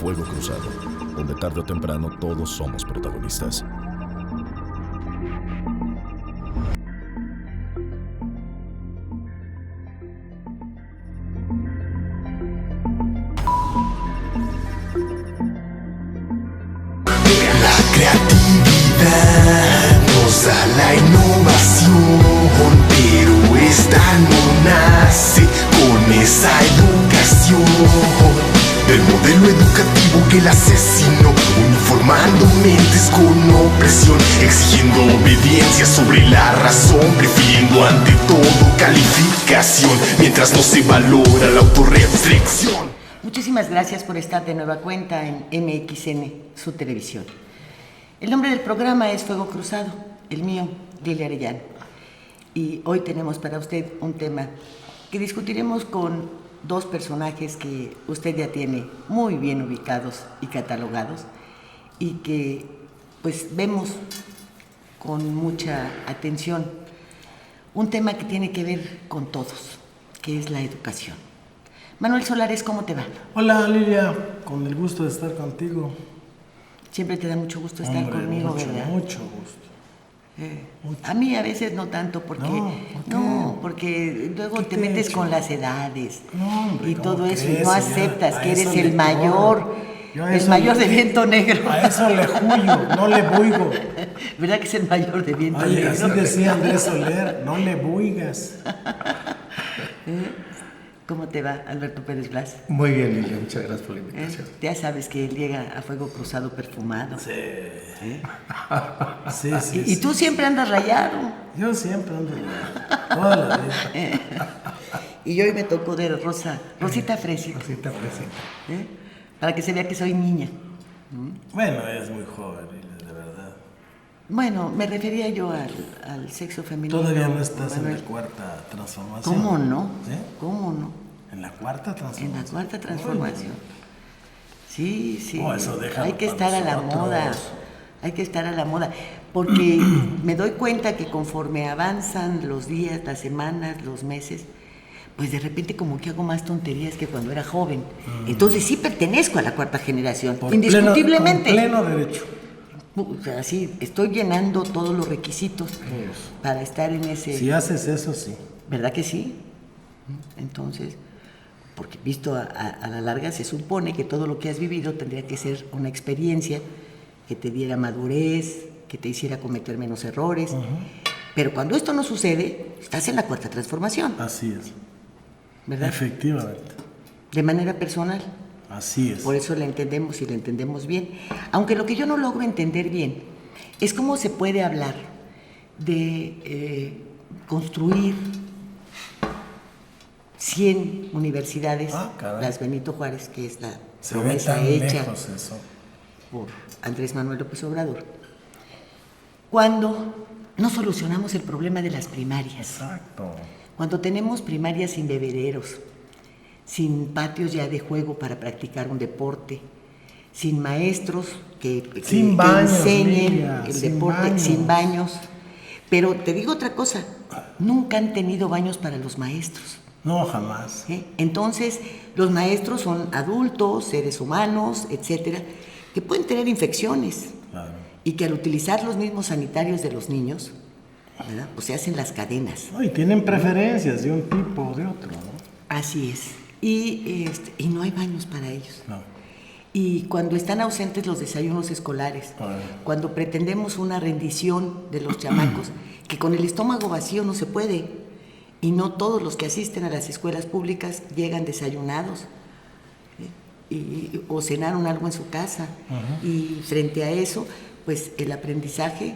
Fuego Cruzado, donde tarde o temprano todos somos protagonistas. La creatividad nos da la innovación, pero esta no nace con esa educación del modelo educativo que el asesinó, uniformando mentes con opresión, exigiendo obediencia sobre la razón, prefiriendo ante todo calificación, mientras no se valora la autorrestricción. Muchísimas gracias por estar de nueva cuenta en MXN, su televisión. El nombre del programa es Fuego Cruzado, el mío, Lilia Arellano. Y hoy tenemos para usted un tema que discutiremos con dos personajes que usted ya tiene muy bien ubicados y catalogados y que pues vemos con mucha atención. Un tema que tiene que ver con todos, que es la educación. Manuel Solares, ¿cómo te va? Hola Lilia, con el gusto de estar contigo. Siempre te da mucho gusto estar conmigo, ¿verdad? Mucho gusto. Mucho. A mí a veces no tanto porque porque luego te metes con las edades y todo eso y no aceptas que eres el mayor, el mayor de viento negro. A eso le huyo, no le buigo. ¿Verdad que es el mayor de viento negro? Así decía Andrés Soler, no le buigas. ¿Cómo te va, Alberto Pérez Blas? Muy bien, Lilia, muchas gracias por la invitación. Ya sabes que él llega a Fuego Cruzado perfumado. Sí. Y tú siempre andas rayado. Yo siempre ando rayado, toda la vida. Y hoy me tocó de Rosita Fresita. Rosita Fresita. Para que se vea que soy niña. Bueno, es muy joven, Lilia, de verdad. Bueno, me refería yo al sexo femenino. Todavía no estás Manuel. en la cuarta transformación. ¿Cómo no? ¿Sí? ¿Cómo no? En la cuarta transformación. En la cuarta transformación. Sí. Eso déjalo Hay que para estar a la nosotros. moda. Hay que estar a la moda. Porque me doy cuenta que conforme avanzan los días, las semanas, los meses, pues de repente como que hago más tonterías que cuando era joven. Entonces sí pertenezco a la cuarta generación, indiscutiblemente. Con pleno derecho. O sea, sí, estoy llenando todos los requisitos para estar en ese... Si haces eso, sí. ¿Verdad que sí? Entonces, porque visto a la larga se supone que todo lo que has vivido tendría que ser una experiencia que te diera madurez, que te hiciera cometer menos errores. Pero cuando esto no sucede, estás en la cuarta transformación. Así es. ¿Verdad? Efectivamente. De manera personal. Así es. Por eso la entendemos y la entendemos bien. Aunque lo que yo no logro entender bien es cómo se puede hablar de construir 100 universidades, las Benito Juárez, que es la promesa hecha por Andrés Manuel López Obrador, cuando no solucionamos el problema de las primarias. Exacto. Cuando tenemos primarias sin bebederos, sin patios ya de juego para practicar un deporte, sin maestros que enseñen el deporte, sin baños. Pero te digo otra cosa, nunca han tenido baños para los maestros. No, jamás. Entonces, los maestros son adultos, seres humanos, etcétera, que pueden tener infecciones. Claro. Y que al utilizar los mismos sanitarios de los niños, ¿verdad? Pues se hacen las cadenas. No, y tienen preferencias de un tipo o de otro, ¿no? Así es. Y no hay baños para ellos. No. Y cuando están ausentes los desayunos escolares, cuando pretendemos una rendición de los chamacos, que con el estómago vacío no se puede, y no todos los que asisten a las escuelas públicas llegan desayunados, o cenaron algo en su casa, y frente a eso, pues el aprendizaje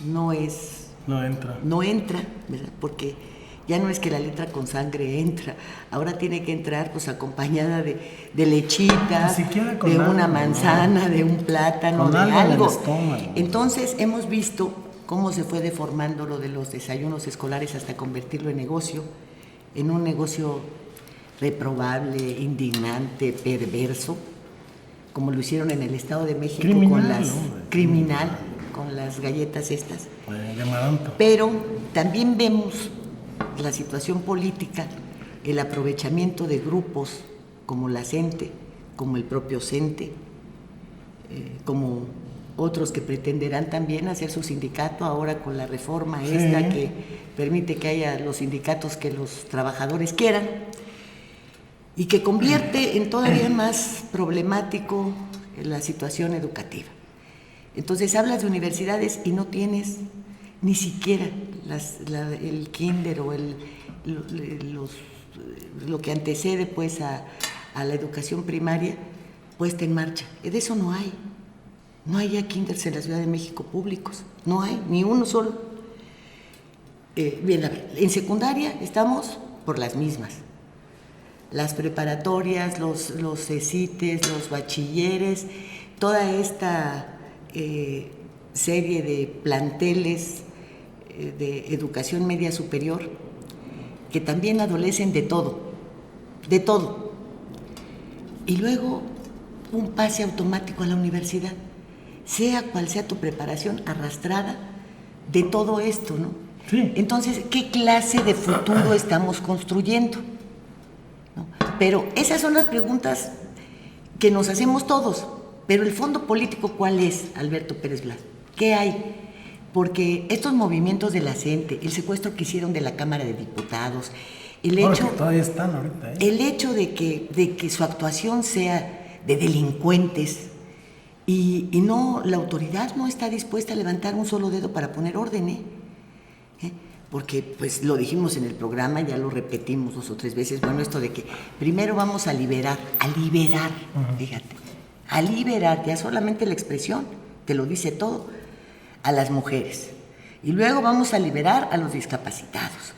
no entra, ¿verdad? Porque ya no es que la letra con sangre entra, ahora tiene que entrar pues acompañada de lechitas, de una manzana, de un plátano, de algo. Entonces hemos visto cómo se fue deformando lo de los desayunos escolares hasta convertirlo en un negocio reprobable, indignante, perverso, como lo hicieron en el Estado de México criminal, con las galletas estas. Pero también vemos la situación política, el aprovechamiento de grupos como la CENTE, como el propio CENTE, como otros que pretenderán también hacer su sindicato ahora con la reforma esta que permite que haya los sindicatos que los trabajadores quieran y que convierte en todavía más problemático la situación educativa. Entonces hablas de universidades y no tienes ni siquiera el kinder o lo que antecede pues a la educación primaria puesta en marcha. De eso no hay. No hay ya kinders en la Ciudad de México públicos. No hay, ni uno solo. Bien, en secundaria estamos por las mismas. Las preparatorias, los CECITES, los bachilleres, toda esta serie de planteles de educación media superior que también adolecen de todo. Y luego un pase automático a la universidad, sea cual sea tu preparación arrastrada de todo esto, ¿no? Sí. Entonces, ¿qué clase de futuro estamos construyendo? ¿No? Pero esas son las preguntas que nos hacemos todos. Pero el fondo político, ¿cuál es, Alberto Pérez Blas? ¿Qué hay? Porque estos movimientos de la CENTE, el secuestro que hicieron de la Cámara de Diputados, el hecho de que su actuación sea de delincuentes y no, la autoridad no está dispuesta a levantar un solo dedo para poner orden, porque pues lo dijimos en el programa, ya lo repetimos 2 o 3 veces, bueno, esto de que primero vamos a liberar, fíjate, a liberar, ya solamente la expresión te lo dice todo, a las mujeres, y luego vamos a liberar a los discapacitados,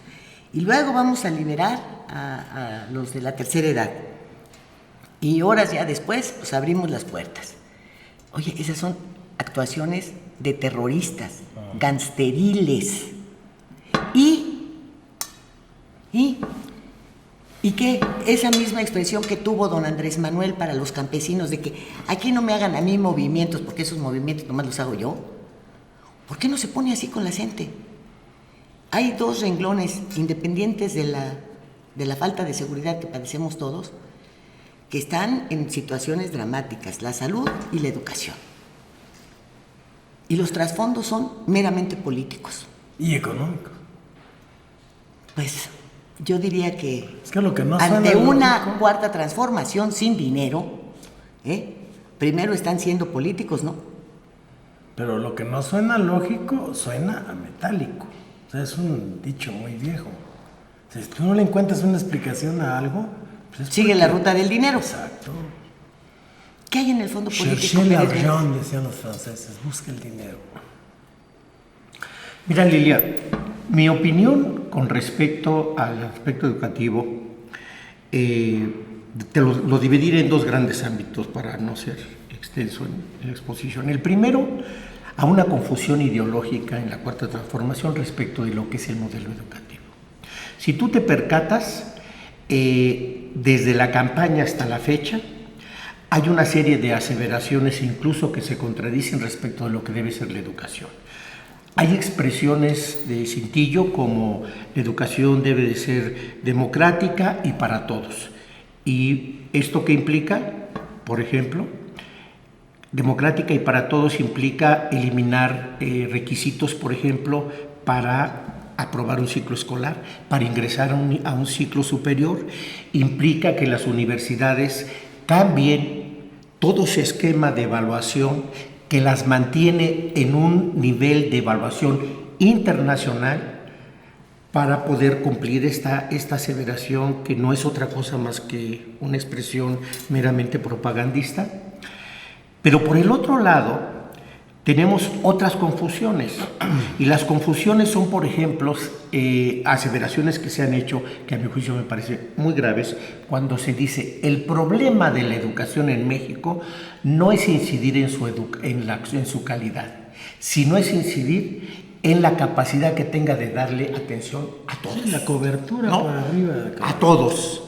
y luego vamos a liberar a los de la tercera edad, y horas ya después pues abrimos las puertas. Oye, esas son actuaciones de terroristas, gangsteriles. ¿Y qué? Esa misma expresión que tuvo don Andrés Manuel para los campesinos de que aquí no me hagan a mí movimientos, porque esos movimientos nomás los hago yo. ¿Por qué no se pone así con la gente? Hay 2 renglones independientes de la falta de seguridad que padecemos todos, que están en situaciones dramáticas, la salud y la educación. Y los trasfondos son meramente políticos. Y económicos. Pues yo diría que, es que lo que no ante una lógico, cuarta transformación sin dinero, primero están siendo políticos, ¿no? Pero lo que no suena lógico, suena a metálico. O sea, es un dicho muy viejo. O sea, si tú no le encuentras una explicación a algo, pues sigue la ruta del dinero. Exacto. ¿Qué hay en el fondo político? Cherchez l'argent, decían los franceses, busca el dinero. Mira, Lilia, mi opinión con respecto al aspecto educativo, te lo dividiré en 2 grandes ámbitos para no ser extenso en la exposición. El primero, a una confusión ideológica en la cuarta transformación respecto de lo que es el modelo educativo. Si tú te percatas, desde la campaña hasta la fecha, hay una serie de aseveraciones incluso que se contradicen respecto de lo que debe ser la educación. Hay expresiones de cintillo como la educación debe de ser democrática y para todos. ¿Y esto qué implica? Por ejemplo, democrática y para todos implica eliminar requisitos, por ejemplo, para aprobar un ciclo escolar, para ingresar a un ciclo superior. Implica que las universidades cambien todo ese esquema de evaluación que las mantiene en un nivel de evaluación internacional para poder cumplir esta aseveración que no es otra cosa más que una expresión meramente propagandista. Pero por el otro lado, tenemos otras confusiones, y las confusiones son, por ejemplo, aseveraciones que se han hecho, que a mi juicio me parecen muy graves, cuando se dice el problema de la educación en México no es incidir en su calidad, sino es incidir en la capacidad que tenga de darle atención a todos. La cobertura, ¿no? Para arriba. A todos.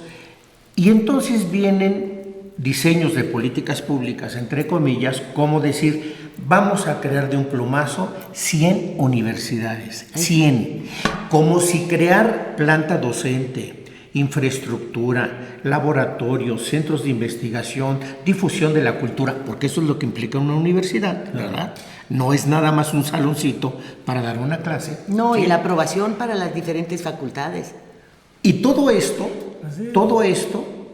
Y entonces vienen diseños de políticas públicas, entre comillas, como decir, vamos a crear de un plumazo 100 universidades, 100, como si crear planta docente infraestructura, laboratorios, centros de investigación, difusión de la cultura, porque eso es lo que implica una universidad, ¿verdad? No es nada más un saloncito para dar una clase. No, ¿sí? Y la aprobación para las diferentes facultades. Y todo esto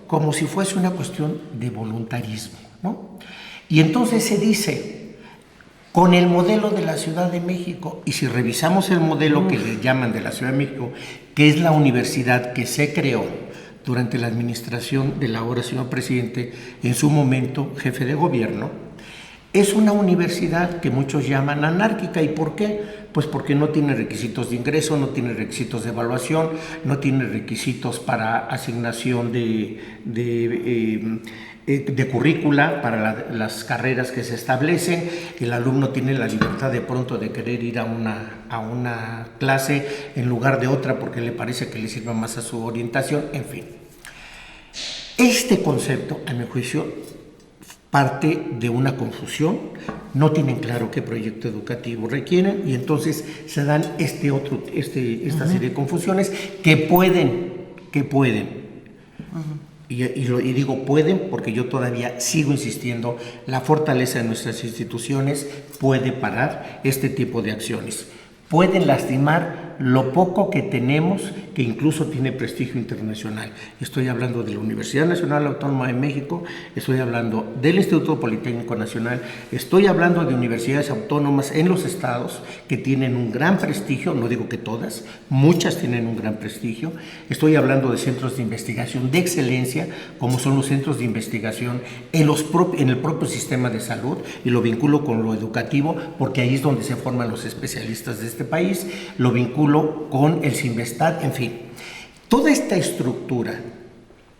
como si fuese una cuestión de voluntarismo, ¿no? Y entonces se dice, con el modelo de la Ciudad de México, y si revisamos el modelo que le llaman de la Ciudad de México, que es la universidad que se creó durante la administración del ahora señor presidente, en su momento jefe de gobierno, es una universidad que muchos llaman anárquica. ¿Y por qué? Pues porque no tiene requisitos de ingreso, no tiene requisitos de evaluación, no tiene requisitos para asignación de currícula para las carreras que se establecen. El alumno tiene la libertad de pronto de querer ir a una clase en lugar de otra porque le parece que le sirva más a su orientación, en fin. Este concepto, a mi juicio, parte de una confusión, no tienen claro qué proyecto educativo requieren y entonces se dan esta serie de confusiones que pueden. Y digo pueden porque yo todavía sigo insistiendo, la fortaleza de nuestras instituciones puede parar este tipo de acciones. Pueden lastimar lo poco que tenemos, que incluso tiene prestigio internacional. Estoy hablando de la Universidad Nacional Autónoma de México, estoy hablando del Instituto Politécnico Nacional, estoy hablando de universidades autónomas en los estados que tienen un gran prestigio, no digo que todas, muchas tienen un gran prestigio. Estoy hablando de centros de investigación de excelencia, como son los centros de investigación en el propio sistema de salud, y lo vinculo con lo educativo, porque ahí es donde se forman los especialistas de este país, lo vinculo con el CINVESTAD, en fin. Toda esta estructura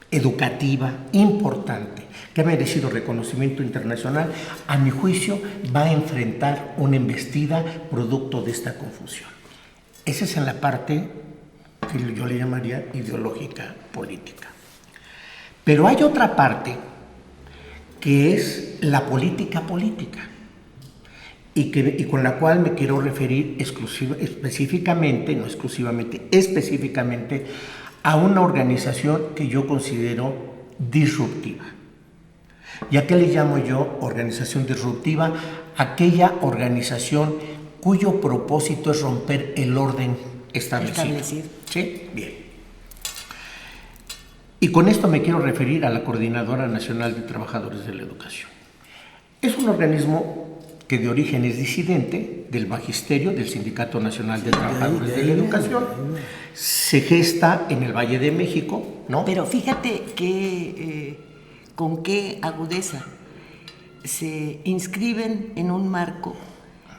educativa importante que ha merecido reconocimiento internacional, a mi juicio, va a enfrentar una embestida producto de esta confusión. Esa es en la parte que yo le llamaría ideológica política. Pero hay otra parte que es la política política. Y con la cual me quiero referir específicamente a una organización que yo considero disruptiva. ¿Y a qué le llamo yo organización disruptiva? Aquella organización cuyo propósito es romper el orden establecido. ¿Sí? Bien. Y con esto me quiero referir a la Coordinadora Nacional de Trabajadores de la Educación. Es un organismo que de origen es disidente del magisterio del Sindicato Nacional de Trabajadores de la Educación. Se gesta en el Valle de México, ¿no? Pero fíjate que con qué agudeza se inscriben en un marco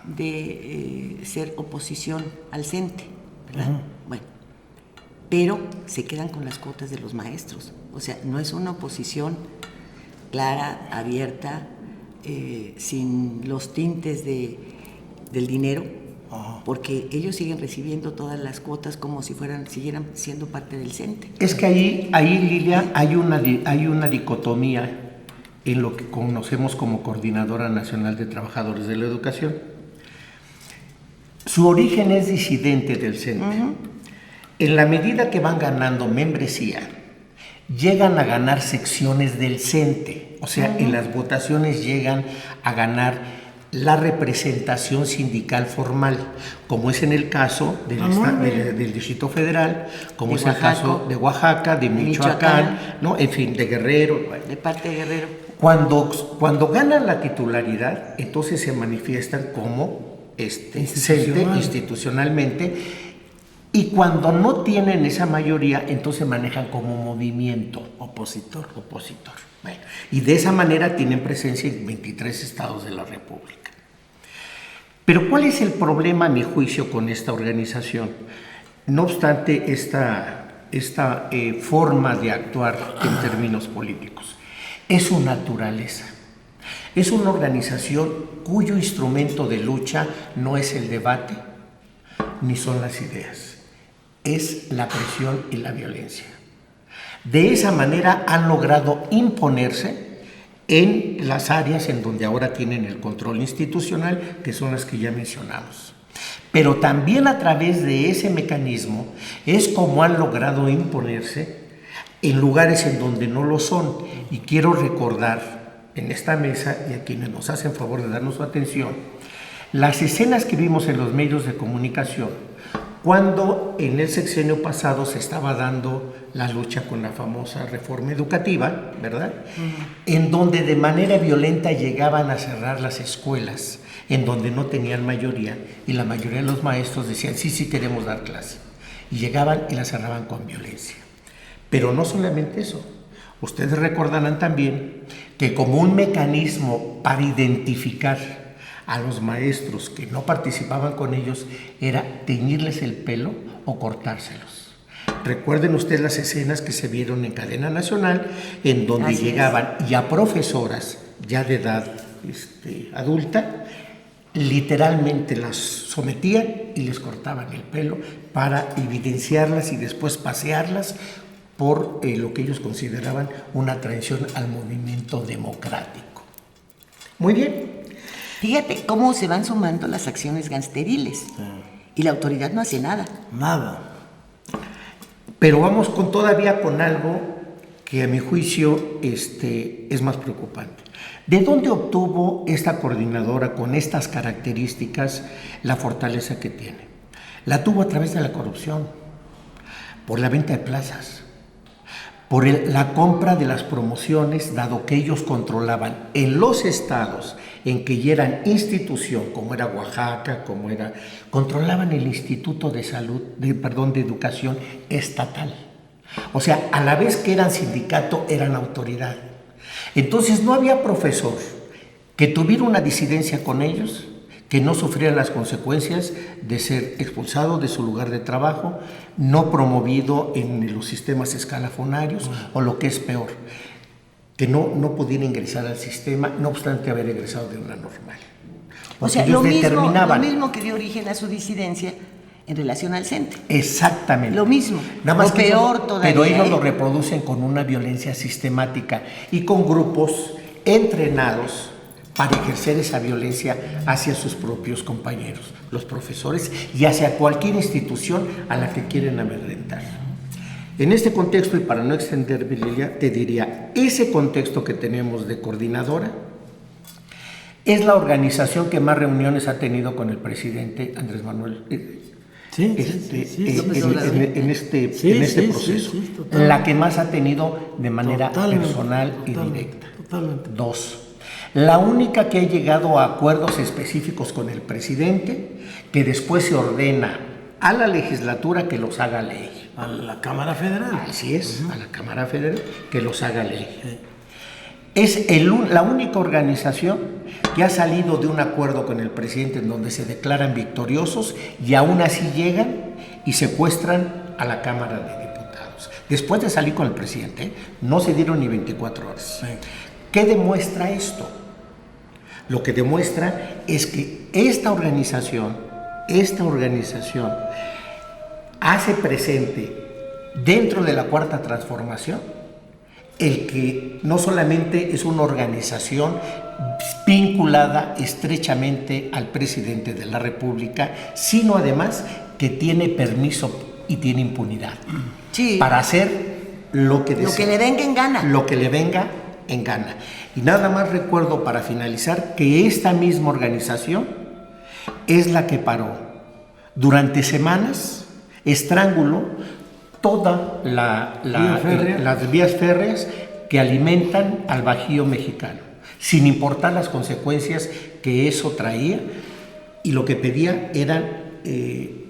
de ser oposición al CENTE, ¿verdad? Bueno, pero se quedan con las cuotas de los maestros. O sea, no es una oposición clara, abierta, sin los tintes del dinero, porque ellos siguen recibiendo todas las cuotas como si siguieran siendo parte del CENTE. Es que ahí Lilia, hay una dicotomía en lo que conocemos como Coordinadora Nacional de Trabajadores de la Educación. Su origen es disidente del CENTE. En la medida que van ganando membresía, llegan a ganar secciones del CENTE. O sea, en las votaciones llegan a ganar la representación sindical formal, como es en el caso del Distrito Federal, como es el caso de Oaxaca, de Michoacán, ¿no? En fin, de Guerrero. De parte de Guerrero. Cuando ganan la titularidad, entonces se manifiestan como CENTE institucionalmente. Y cuando no tienen esa mayoría, entonces manejan como movimiento opositor. Bueno, y de esa manera tienen presencia en 23 estados de la República. Pero ¿cuál es el problema, a mi juicio, con esta organización? No obstante esta forma de actuar en términos políticos, es su naturaleza. Es una organización cuyo instrumento de lucha no es el debate, ni son las ideas. Es la presión y la violencia. De esa manera han logrado imponerse en las áreas en donde ahora tienen el control institucional, que son las que ya mencionamos. Pero también a través de ese mecanismo es como han logrado imponerse en lugares en donde no lo son. Y quiero recordar en esta mesa y a quienes nos hacen favor de darnos su atención, las escenas que vimos en los medios de comunicación cuando en el sexenio pasado se estaba dando la lucha con la famosa reforma educativa, ¿verdad? En donde de manera violenta llegaban a cerrar las escuelas, en donde no tenían mayoría, y la mayoría de los maestros decían, sí queremos dar clase. Y llegaban y la cerraban con violencia. Pero no solamente eso. Ustedes recordarán también que como un mecanismo para identificar a los maestros que no participaban con ellos era teñirles el pelo o cortárselos. Recuerden ustedes las escenas que se vieron en cadena nacional, en donde llegaban ya profesoras ya de edad adulta, literalmente las sometían y les cortaban el pelo para evidenciarlas y después pasearlas por lo que ellos consideraban una traición al movimiento democrático. Muy bien. Fíjate cómo se van sumando las acciones gangsteriles y la autoridad no hace nada. Nada. Pero vamos todavía con algo que a mi juicio es más preocupante. ¿De dónde obtuvo esta coordinadora con estas características la fortaleza que tiene? La tuvo a través de la corrupción, por la venta de plazas, por la compra de las promociones, dado que ellos controlaban en los estados en que ya eran institución, como era Oaxaca, controlaban el Instituto de Educación Estatal. O sea, a la vez que eran sindicato, eran autoridad. Entonces no había profesor que tuviera una disidencia con ellos, que no sufriera las consecuencias de ser expulsado de su lugar de trabajo, no promovido en los sistemas escalafonarios, o lo que es peor, que no pudiera ingresar al sistema, no obstante haber egresado de una normal. O sea, lo mismo que dio origen a su disidencia en relación al CENTE. Exactamente. Lo mismo, nada más que peor todavía. Pero ellos lo reproducen con una violencia sistemática y con grupos entrenados para ejercer esa violencia hacia sus propios compañeros, los profesores, y hacia cualquier institución a la que quieren amedrentar. En este contexto, y para no extenderme, Lilia, te diría, ese contexto que tenemos de coordinadora es la organización que más reuniones ha tenido con el presidente Andrés Manuel en este proceso. La que más ha tenido de manera personal y directa. Totalmente. 2. La única que ha llegado a acuerdos específicos con el presidente, que después se ordena a la legislatura que los haga ley. A la Cámara Federal. Así es, a la Cámara Federal que los haga ley. Es la única organización que ha salido de un acuerdo con el presidente en donde se declaran victoriosos y aún así llegan y secuestran a la Cámara de Diputados. Después de salir con el presidente, no se dieron ni 24 horas. Sí. ¿Qué demuestra esto? Lo que demuestra es que esta organización hace presente dentro de la Cuarta Transformación el que no solamente es una organización vinculada estrechamente al presidente de la República, sino además que tiene permiso y tiene impunidad para hacer lo que desea. Lo que le venga en gana. Lo que le venga en gana. Y nada más recuerdo para finalizar que esta misma organización es la que paró durante semanas, estranguló todas las vías férreas que alimentan al Bajío mexicano, sin importar las consecuencias que eso traía, y lo que pedía eran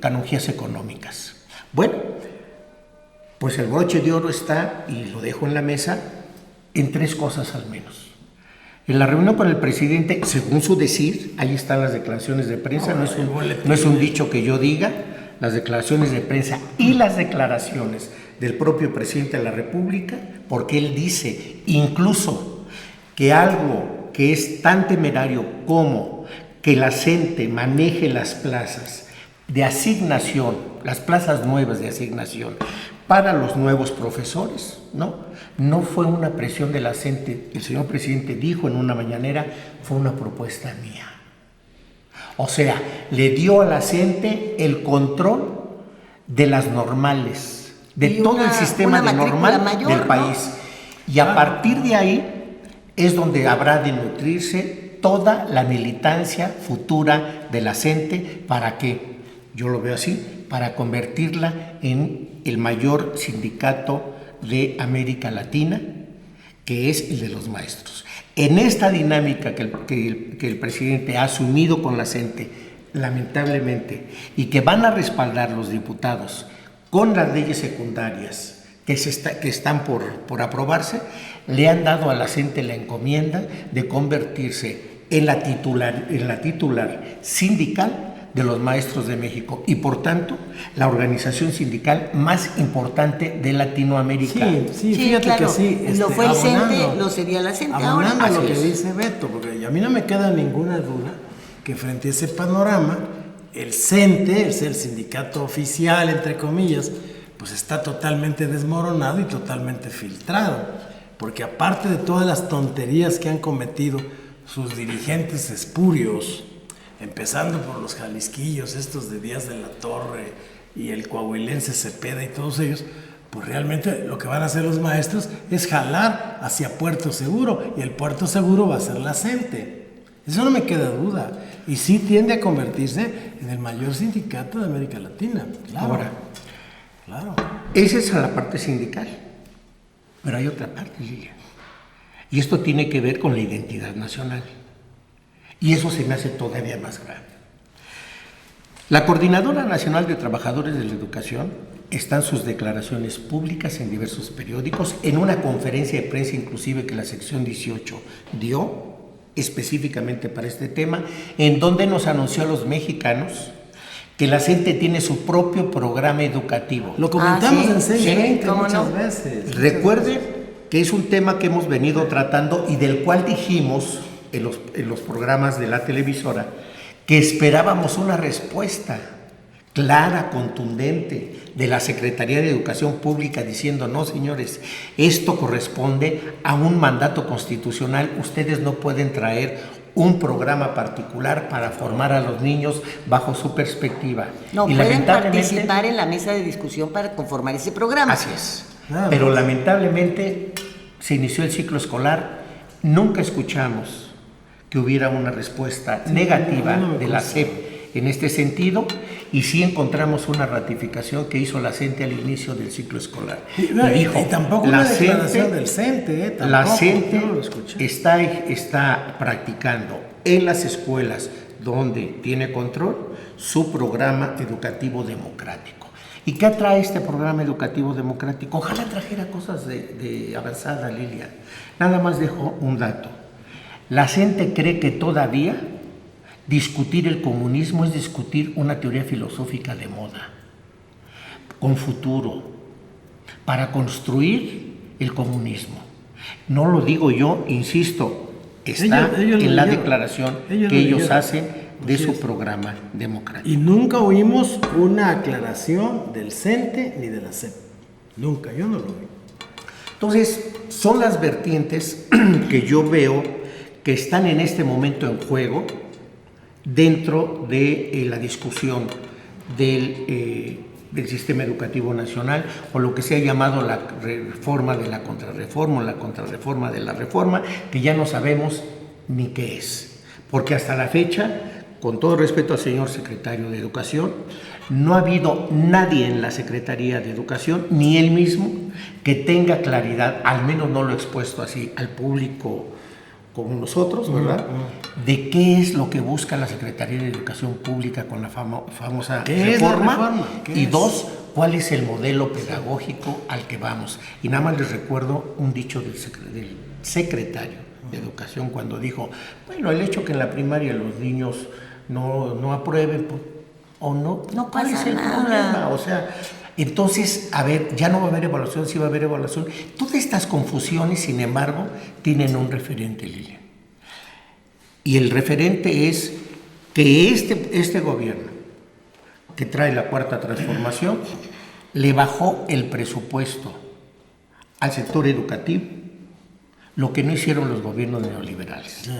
canonjías económicas. Bueno, pues el broche de oro está, y lo dejo en la mesa, en 3 cosas al menos. En la reunión con el presidente, según su decir, ahí están las declaraciones de prensa, no es un dicho que yo diga, las declaraciones de prensa y las declaraciones del propio presidente de la República, porque él dice incluso que algo que es tan temerario como que la CENTE maneje las plazas de asignación, las plazas nuevas de asignación para los nuevos profesores, no fue una presión de la CENTE. El señor presidente dijo en una mañanera, fue una propuesta mía. O sea, le dio a la CENTE el control de las normales de Y todo el sistema de normal mayor, del país. Y a partir de ahí es donde habrá de nutrirse toda la militancia futura de la CENTE. ¿Para qué? Yo lo veo así, para convertirla en el mayor sindicato de América Latina, que es el de los maestros. En esta dinámica que el presidente ha asumido con la CENTE, lamentablemente, y que van a respaldar los diputados con las leyes secundarias que están por aprobarse, le han dado a la CENTE la encomienda de convertirse en la titular sindical de los maestros de México y por tanto la organización sindical más importante de Latinoamérica. Sí, fíjate claro. que sí. Lo fue el CENTE, lo sería la CENTE ahora. Abonando lo que dice Beto, porque a mí no me queda ninguna duda que frente a ese panorama, el CENTE, el sindicato oficial, entre comillas, pues está totalmente desmoronado y totalmente filtrado, porque aparte de todas las tonterías que han cometido sus dirigentes espurios, empezando por los jalisquillos, estos de Díaz de la Torre y el coahuilense Cepeda y todos ellos, pues realmente lo que van a hacer los maestros es jalar hacia Puerto Seguro, y el Puerto Seguro va a ser la CENTE. Eso no me queda duda. Y sí tiende a convertirse en el mayor sindicato de América Latina. Claro. Ahora, claro. Esa es la parte sindical. Pero hay otra parte, Lilia. Y esto tiene que ver con la identidad nacional. Y eso se me hace todavía más grave. La Coordinadora Nacional de Trabajadores de la Educación están sus declaraciones públicas en diversos periódicos, en una conferencia de prensa inclusive que la sección 18 dio específicamente para este tema, en donde nos anunció a los mexicanos que la CENTE tiene su propio programa educativo. Lo comentamos en sí, ¿cómo muchas no? veces. Recuerde que es un tema que hemos venido tratando y del cual dijimos en los programas de la televisora que esperábamos una respuesta clara, contundente de la Secretaría de Educación Pública diciendo: no, señores, esto corresponde a un mandato constitucional, ustedes no pueden traer un programa particular para formar a los niños bajo su perspectiva. No, y pueden participar en la mesa de discusión para conformar ese programa. Así es. Pero lamentablemente se inició el ciclo escolar, nunca escuchamos que hubiera una respuesta negativa de la SEP en este sentido, y sí encontramos una ratificación que hizo la CENTE al inicio del ciclo escolar. Y dijo, tampoco una declaración del CENTE, la CENTE está practicando en las escuelas donde tiene control su programa educativo democrático. ¿Y qué trae este programa educativo democrático? Ojalá trajera cosas de avanzada, Lilia. Nada más dejo un dato. La CENTE cree que todavía discutir el comunismo es discutir una teoría filosófica de moda, con futuro, para construir el comunismo. No lo digo yo, insisto, está en la declaración que ellos hacen de su programa democrático. Y nunca oímos una aclaración del CENTE ni de la CEP. Nunca, yo no lo oí. Entonces, son las vertientes que yo veo que están en este momento en juego dentro de la discusión del sistema educativo nacional, o lo que se ha llamado la reforma de la contrarreforma, o la contrarreforma de la reforma, que ya no sabemos ni qué es. Porque hasta la fecha, con todo respeto al señor secretario de Educación, no ha habido nadie en la Secretaría de Educación, ni él mismo, que tenga claridad, al menos no lo he expuesto así al público como nosotros, ¿verdad? De qué es lo que busca la Secretaría de Educación Pública con la famosa reforma. Y dos, cuál es el modelo pedagógico al que vamos. Y nada más les recuerdo un dicho del secretario de Educación cuando dijo: bueno, el hecho que en la primaria los niños no aprueben, o no pasa nada. O sea, entonces, a ver, ya no va a haber evaluación, sí va a haber evaluación. Todas estas confusiones, sin embargo, tienen un referente, Lilia. Y el referente es que este gobierno, que trae la Cuarta Transformación, le bajó el presupuesto al sector educativo, lo que no hicieron los gobiernos neoliberales.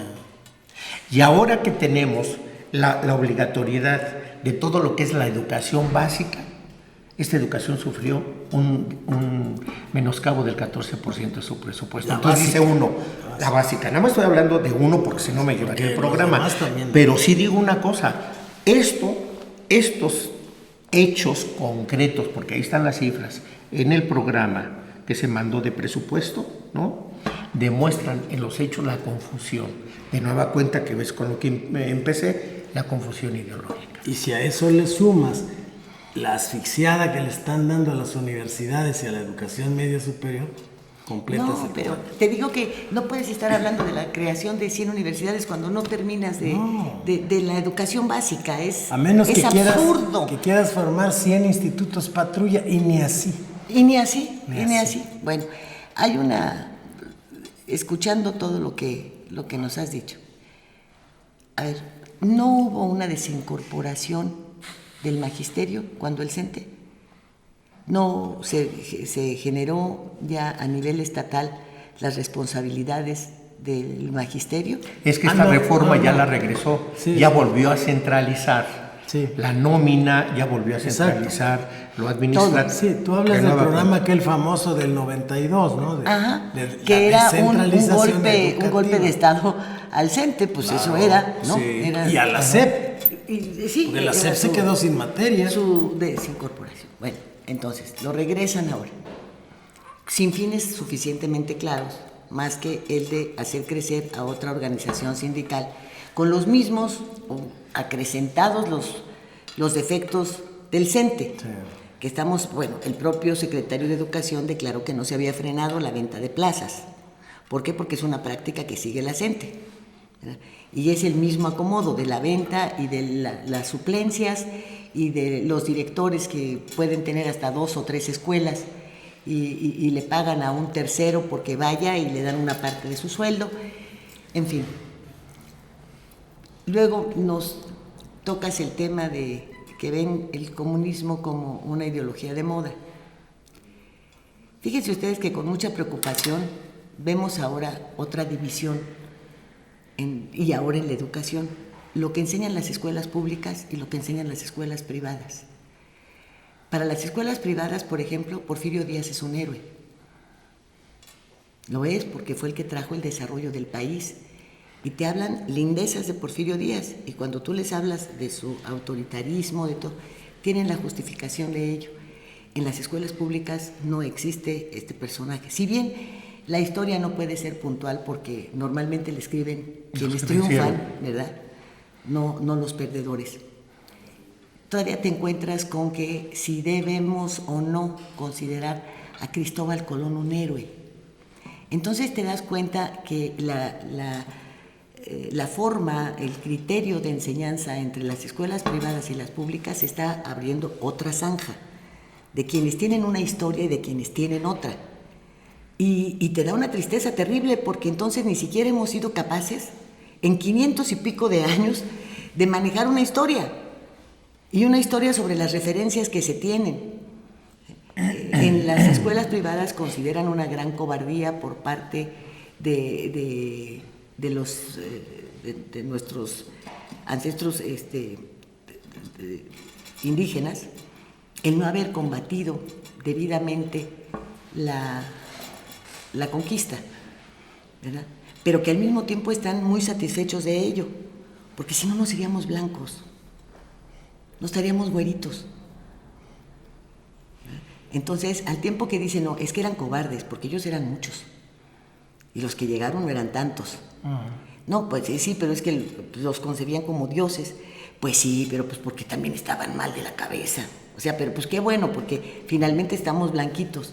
Y ahora que tenemos la obligatoriedad de todo lo que es la educación básica, esta educación sufrió un menoscabo del 14% de su presupuesto. La Entonces básica. dice uno, la básica. Nada más estoy hablando de uno porque si no me llevaría el programa. También. Pero sí digo una cosa, estos hechos concretos, porque ahí están las cifras, en el programa que se mandó de presupuesto, ¿no?, demuestran en los hechos la confusión. De nueva cuenta, que ves con lo que empecé, la confusión ideológica. Y si a eso le sumas la asfixiada que le están dando a las universidades y a la educación media superior, completa. No, pero te digo que no puedes estar hablando de la creación de 100 universidades cuando no terminas de la educación básica. A menos es que absurdo. quieras formar 100 institutos patrulla, y ni así. Y ni así. Bueno, hay escuchando todo lo que nos has dicho. A ver, ¿no hubo una desincorporación del magisterio cuando el CENTE? ¿No se generó ya a nivel estatal las responsabilidades del magisterio? Es que esta reforma ya la regresó, ya volvió a centralizar. Sí. La nómina ya volvió a centralizar, lo administrativo. Sí, tú hablas del programa aquel famoso del 92, ¿no? Que era un golpe de Estado al CENTE, pues claro, eso era, ¿no? Sí. Era, y a la SEP. Porque la SEP se quedó sin materia. Su desincorporación. Bueno, entonces, lo regresan ahora, sin fines suficientemente claros, más que el de hacer crecer a otra organización sindical, con los mismos acrecentados los defectos del CENTE, sí. Que estamos, bueno, el propio secretario de Educación declaró que no se había frenado la venta de plazas. ¿Por qué? Porque es una práctica que sigue la CENTE, ¿verdad? Y es el mismo acomodo de la venta y de las suplencias y de los directores que pueden tener hasta 2 o 3 escuelas y le pagan a un tercero porque vaya y le dan una parte de su sueldo, en fin. Luego nos tocas el tema de que ven el comunismo como una ideología de moda. Fíjense ustedes que con mucha preocupación vemos ahora otra división y ahora en la educación, lo que enseñan las escuelas públicas y lo que enseñan las escuelas privadas. Para las escuelas privadas, por ejemplo, Porfirio Díaz es un héroe. Lo es porque fue el que trajo el desarrollo del país. Y te hablan lindezas de Porfirio Díaz, y cuando tú les hablas de su autoritarismo, de todo, tienen la justificación de ello. En las escuelas públicas no existe este personaje. Si bien la historia no puede ser puntual porque normalmente le escriben quienes triunfan, ¿verdad? No los perdedores. Todavía te encuentras con que si debemos o no considerar a Cristóbal Colón un héroe. Entonces te das cuenta que la forma, el criterio de enseñanza entre las escuelas privadas y las públicas se está abriendo otra zanja, de quienes tienen una historia y de quienes tienen otra. Y te da una tristeza terrible porque entonces ni siquiera hemos sido capaces, en 500 y pico de años, de manejar una historia, y una historia sobre las referencias que se tienen. En las escuelas privadas consideran una gran cobardía por parte de nuestros ancestros indígenas el no haber combatido debidamente la conquista, ¿verdad? Pero que al mismo tiempo están muy satisfechos de ello, porque si no, no seríamos blancos, no estaríamos güeritos. Entonces, al tiempo que dicen, no, es que eran cobardes, porque ellos eran muchos, y los que llegaron no eran tantos. No, pues sí, pero es que los concebían como dioses. Pues sí, pero pues porque también estaban mal de la cabeza. O sea, pero pues qué bueno, porque finalmente estamos blanquitos.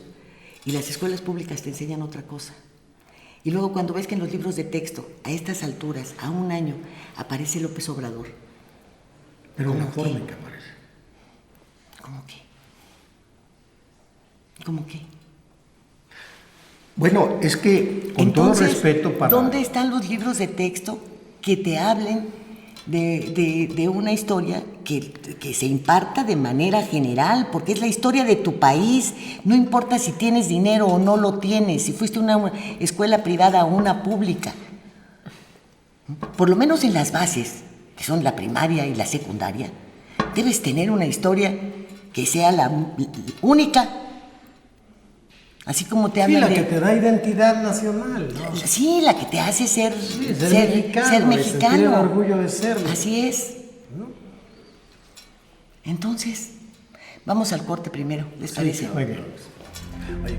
Y las escuelas públicas te enseñan otra cosa. Y luego cuando ves que en los libros de texto, a estas alturas, a un año, aparece López Obrador. Pero una forma que aparece. ¿Cómo qué? ¿Cómo qué? Bueno, es que, con todo respeto para... ¿Dónde están los libros de texto que te hablen de una historia que se imparta de manera general? Porque es la historia de tu país. No importa si tienes dinero o no lo tienes, si fuiste a una escuela privada o una pública. Por lo menos en las bases, que son la primaria y la secundaria, debes tener una historia que sea la única Así como te Sí, hablan la de... que te da identidad nacional, ¿no? Sí, la que te hace ser mexicano, ser de sentir mexicano. el orgullo de serlo. Así es. Entonces, vamos al corte primero, ¿les parece? Sí, muy bien. Oye.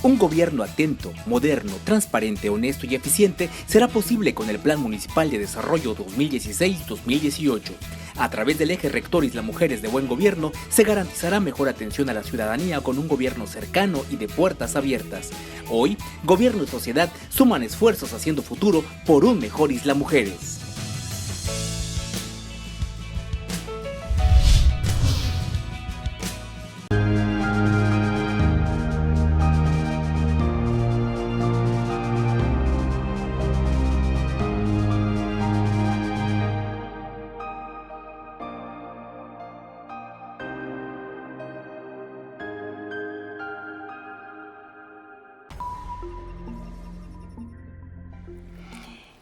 Un gobierno atento, moderno, transparente, honesto y eficiente será posible con el Plan Municipal de Desarrollo 2016-2018. A través del eje rector Isla Mujeres de Buen Gobierno se garantizará mejor atención a la ciudadanía con un gobierno cercano y de puertas abiertas. Hoy, gobierno y sociedad suman esfuerzos haciendo futuro por un mejor Isla Mujeres.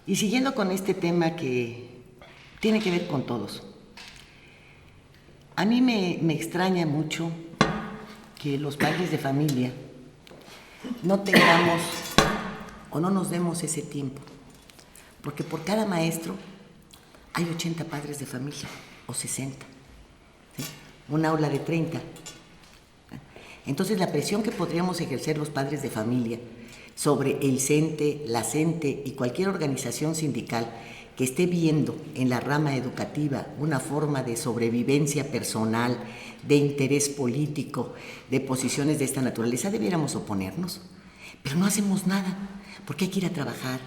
Y siguiendo con este tema que tiene que ver con todos, a mí me extraña mucho que los padres de familia no tengamos o no nos demos ese tiempo, porque por cada maestro hay 80 padres de familia o 60, ¿sí? Un aula de 30. Entonces la presión que podríamos ejercer los padres de familia sobre el CENTE, la CENTE y cualquier organización sindical que esté viendo en la rama educativa una forma de sobrevivencia personal, de interés político, de posiciones de esta naturaleza, debiéramos oponernos. Pero no hacemos nada, porque hay que ir a trabajar,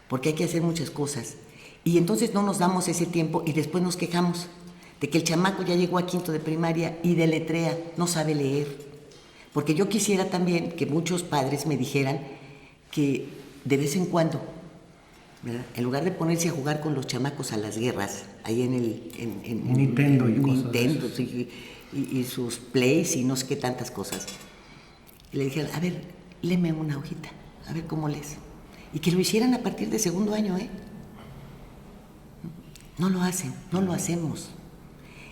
porque hay que hacer muchas cosas. Y entonces no nos damos ese tiempo y después nos quejamos de que el chamaco ya llegó a quinto de primaria y deletrea, no sabe leer. Porque yo quisiera también que muchos padres me dijeran que de vez en cuando, ¿verdad?, en lugar de ponerse a jugar con los chamacos a las guerras, ahí en Nintendo y Nintendo y sus plays y no sé qué tantas cosas, y le dijeran, a ver, léeme una hojita, a ver cómo lees. Y que lo hicieran a partir de segundo año, ¿eh? No lo hacen, no lo hacemos.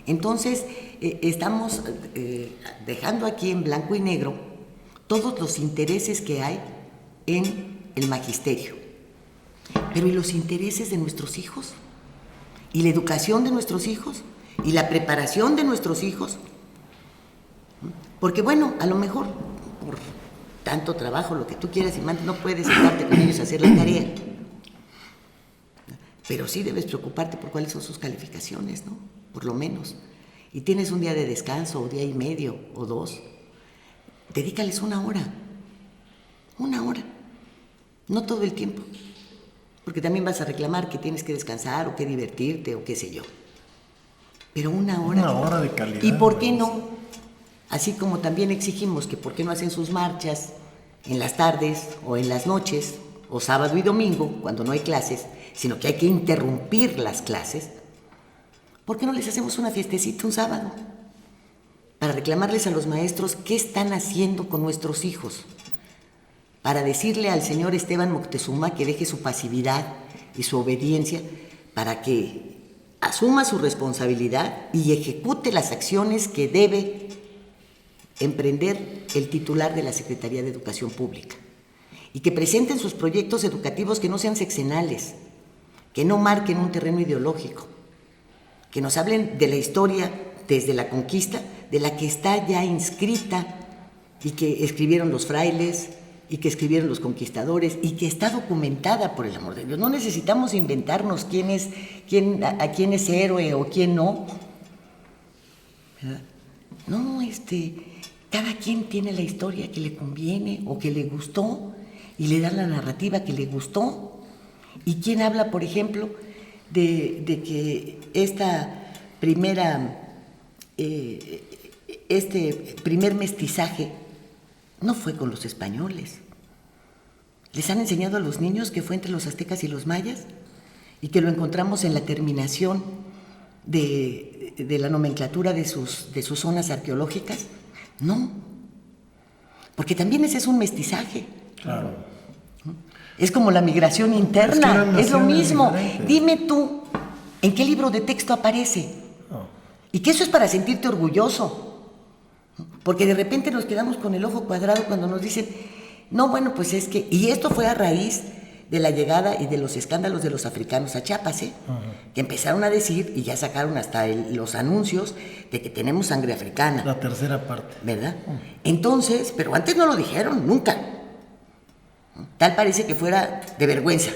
Entonces, estamos dejando aquí en blanco y negro todos los intereses que hay en el magisterio. Pero ¿y los intereses de nuestros hijos? ¿Y la educación de nuestros hijos? ¿Y la preparación de nuestros hijos? Porque bueno, a lo mejor por tanto trabajo, lo que tú quieras y mandes, no puedes sentarte con ellos a hacer la tarea. Pero sí debes preocuparte por cuáles son sus calificaciones, ¿no? Por lo menos. Y tienes un día de descanso, o día y medio, o 2. Dedícales 1 hora. 1 hora. No todo el tiempo. Porque también vas a reclamar que tienes que descansar, o que divertirte, o qué sé yo. Pero 1 hora. 1 hora de calidad. ¿Y por qué no? Así como también exigimos que por qué no hacen sus marchas en las tardes, o en las noches, o sábado y domingo, cuando no hay clases, sino que hay que interrumpir las clases. ¿Por qué no les hacemos una fiestecita un sábado? Para reclamarles a los maestros qué están haciendo con nuestros hijos. Para decirle al señor Esteban Moctezuma que deje su pasividad y su obediencia para que asuma su responsabilidad y ejecute las acciones que debe emprender el titular de la Secretaría de Educación Pública. Y que presenten sus proyectos educativos que no sean sexenales, que no marquen un terreno ideológico. que nos hablen de la historia desde la conquista, de la que está ya inscrita y que escribieron los frailes y que escribieron los conquistadores y que está documentada, por el amor de Dios. No necesitamos inventarnos a quién es héroe o quién no. ¿Verdad? No, cada quien tiene la historia que le conviene o que le gustó y le da la narrativa que le gustó. ¿Y quién habla, por ejemplo, de que este primer mestizaje no fue con los españoles? ¿Les han enseñado a los niños que fue entre los aztecas y los mayas? Y que lo encontramos en la terminación de la nomenclatura de sus zonas arqueológicas. No, porque también ese es un mestizaje. Claro. Es como la migración interna, es lo mismo. Diferentes. Dime tú, ¿en qué libro de texto aparece? No. Y que eso es para sentirte orgulloso. Porque de repente nos quedamos con el ojo cuadrado cuando nos dicen, no, bueno, pues es que... Y esto fue a raíz de la llegada y de los escándalos de los africanos a Chiapas, que empezaron a decir, y ya sacaron hasta los anuncios, de que tenemos sangre africana. La tercera parte. ¿Verdad? Entonces, pero antes no lo dijeron, nunca. Tal parece que fuera de vergüenza.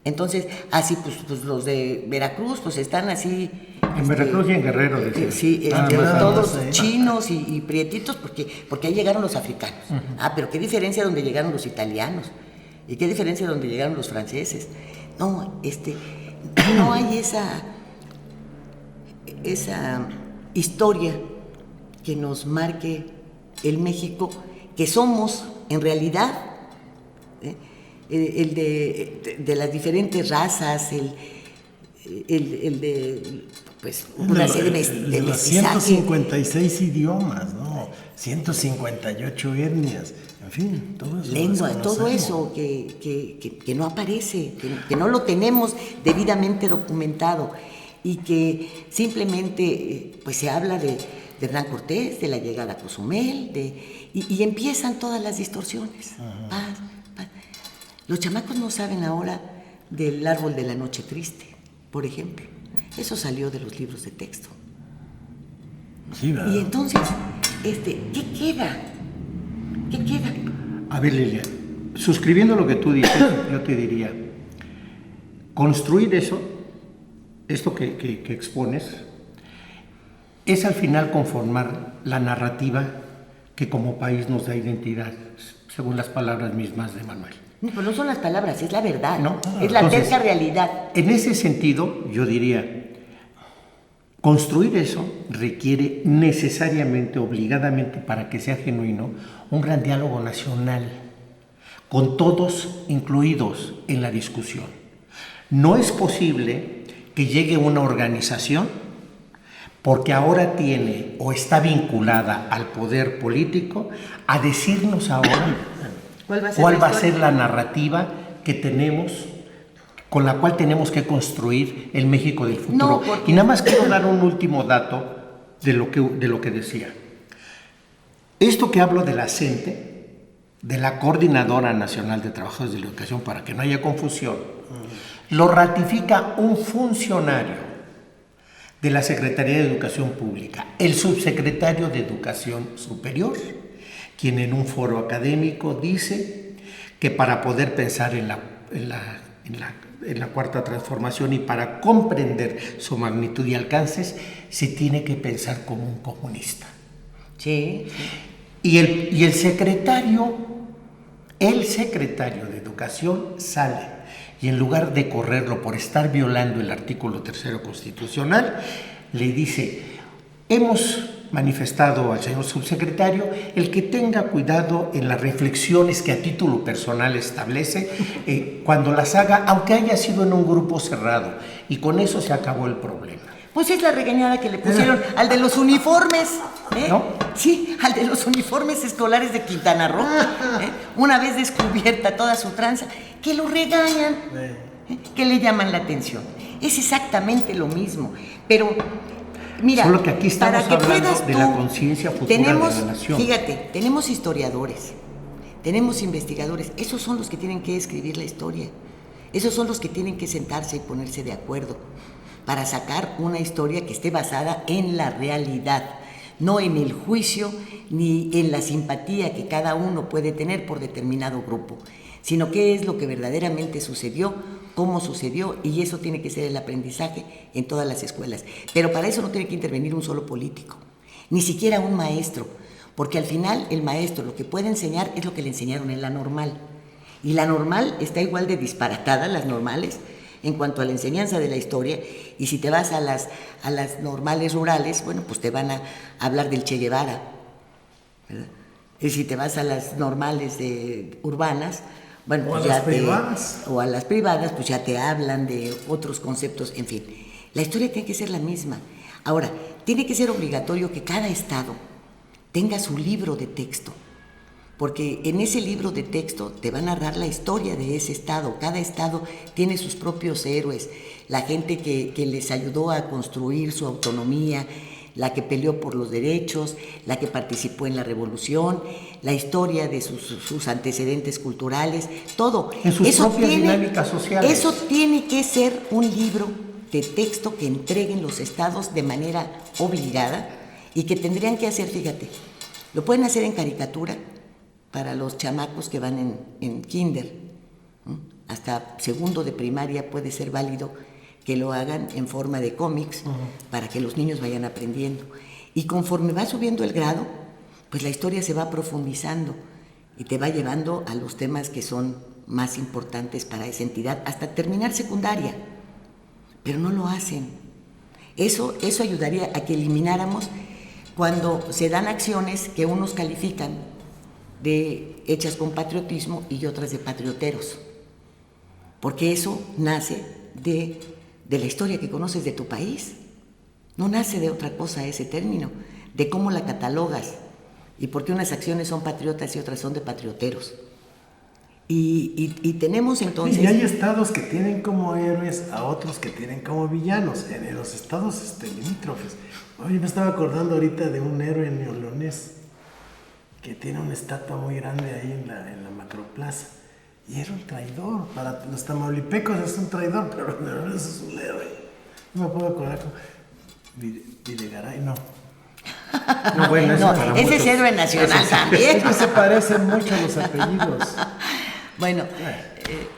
Entonces, así pues los de Veracruz, pues están así... En Veracruz y en Guerrero, decía. Sí, todos chinos y prietitos, porque ahí llegaron los africanos. Pero qué diferencia donde llegaron los italianos. ¿Y qué diferencia donde llegaron los franceses? No, no hay esa historia que nos marque el México que somos en realidad, el de las diferentes razas, el de pues una serie de los 156 idiomas, ¿no? 158 etnias. En fin, todo eso. Lengua, todo eso que no aparece, que no lo tenemos debidamente documentado y que simplemente pues se habla de Hernán Cortés, de la llegada a Cozumel, y empiezan todas las distorsiones. Los chamacos no saben ahora del árbol de la noche triste, por ejemplo. Eso salió de los libros de texto. Sí, ¿verdad? Y entonces, ¿qué queda? ¿Qué queda? A ver, Lilia, suscribiendo lo que tú dices, yo te diría, construir esto que expones, es al final conformar la narrativa que como país nos da identidad, según las palabras mismas de Manuel. No, pero no son las palabras, es la verdad, ¿No? Es la Entonces, terca realidad. En ese sentido, yo diría, construir eso requiere necesariamente, obligadamente, para que sea genuino, un gran diálogo nacional, con todos incluidos en la discusión. No es posible que llegue una organización porque ahora tiene o está vinculada al poder político a decirnos ahora cuál va a ser la narrativa que tenemos, con la cual tenemos que construir el México del futuro. No, porque... Y nada más quiero dar un último dato de lo que decía. Esto que hablo de la CENTE, de la Coordinadora Nacional de Trabajadores de la Educación, para que no haya confusión, lo ratifica un funcionario de la Secretaría de Educación Pública, el subsecretario de Educación Superior, quien en un foro académico dice que para poder pensar en la cuarta transformación y para comprender su magnitud y alcances, se tiene que pensar como un comunista. Sí. Y el secretario de Educación sale y en lugar de correrlo por estar violando el artículo 3 constitucional, le dice: hemos manifestado al señor subsecretario el que tenga cuidado en las reflexiones que a título personal establece cuando las haga, aunque haya sido en un grupo cerrado, y con eso se acabó el problema. Pues es la regañada que le pusieron al de los uniformes, ¿No? Sí, al de los uniformes escolares de Quintana Roo, una vez descubierta toda su tranza, que lo regañan, que le llaman la atención. Es exactamente lo mismo, pero mira, solo que aquí estamos para que hablando puedas de la conciencia futura de la nación. Fíjate, tenemos historiadores, tenemos investigadores, esos son los que tienen que escribir la historia, esos son los que tienen que sentarse y ponerse de acuerdo. para sacar una historia que esté basada en la realidad, no en el juicio ni en la simpatía que cada uno puede tener por determinado grupo, sino qué es lo que verdaderamente sucedió, cómo sucedió, y eso tiene que ser el aprendizaje en todas las escuelas. Pero para eso no tiene que intervenir un solo político, ni siquiera un maestro, porque al final el maestro lo que puede enseñar es lo que le enseñaron en la normal, y la normal está igual de disparatada, las normales, en cuanto a la enseñanza de la historia, y si te vas a las normales rurales, bueno, pues te van a hablar del Che Guevara, ¿verdad? Y si te vas a las normales urbanas, bueno, pues o a las privadas, pues ya te hablan de otros conceptos, en fin. La historia tiene que ser la misma. Ahora, tiene que ser obligatorio que cada estado tenga su libro de texto, porque en ese libro de texto te va a narrar la historia de ese estado. Cada estado tiene sus propios héroes, la gente que les ayudó a construir su autonomía, la que peleó por los derechos, la que participó en la revolución, la historia de sus antecedentes culturales, todo. En sus propias dinámicas sociales. Eso tiene que ser un libro de texto que entreguen los estados de manera obligada y que tendrían que hacer, fíjate, lo pueden hacer en caricatura para los chamacos que van en kinder, ¿no? Hasta segundo de primaria puede ser válido que lo hagan en forma de cómics, para que los niños vayan aprendiendo. Y conforme va subiendo el grado, pues la historia se va profundizando y te va llevando a los temas que son más importantes para esa entidad, hasta terminar secundaria. Pero no lo hacen. Eso ayudaría a que elimináramos cuando se dan acciones que unos califican de hechas con patriotismo y otras de patrioteros. Porque eso nace de la historia que conoces de tu país. No nace de otra cosa ese término, de cómo la catalogas y por qué unas acciones son patriotas y otras son de patrioteros. Y tenemos entonces... Y hay estados que tienen como héroes a otros que tienen como villanos, en los estados limítrofes. Oye, me estaba acordando ahorita de un héroe neolonés que tiene una estatua muy grande ahí en la macroplaza. Y era un traidor, para los tamaulipecos es un traidor, pero los neoloneses es un héroe. No me puedo acordar como... Videgaray, no. No, bueno, eso no, ese es héroe nacional también. Es que se parecen mucho los apellidos. Bueno,